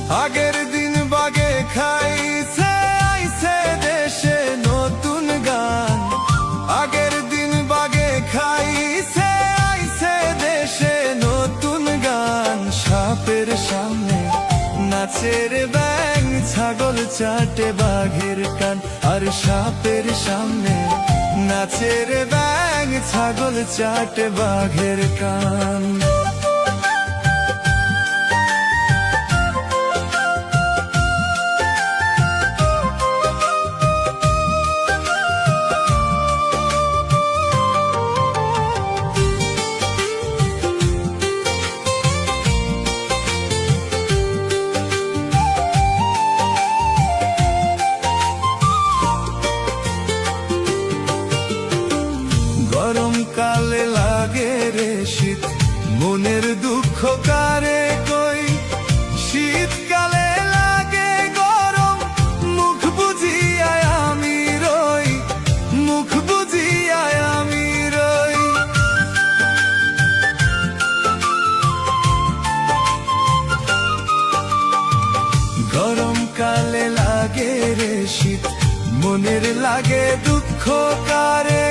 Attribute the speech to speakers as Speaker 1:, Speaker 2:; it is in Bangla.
Speaker 1: আগের দিন বাগে খাইছে আইছে দেশে নতুন গান। আগের দিন বাগে খাইছে আইছে দেশে নতুন গান। সাপের সামনে নাচের ব্যাঙ, ছাগল চাটে বাঘের কান। আর সাপের সামনে নাচের ব্যাঙ, ছাগল চাটে বাঘের কান। গরমকালে লাগে রে শীত, মনের দুঃখ কারে কই। শীতকালে লাগে গরম, মুখ বুজিয়ায় আমি রই, মুখ বুজিয়ায় আমি রই। গরমকালে লাগে রে শীত, মনের লাগে দুঃখ কারে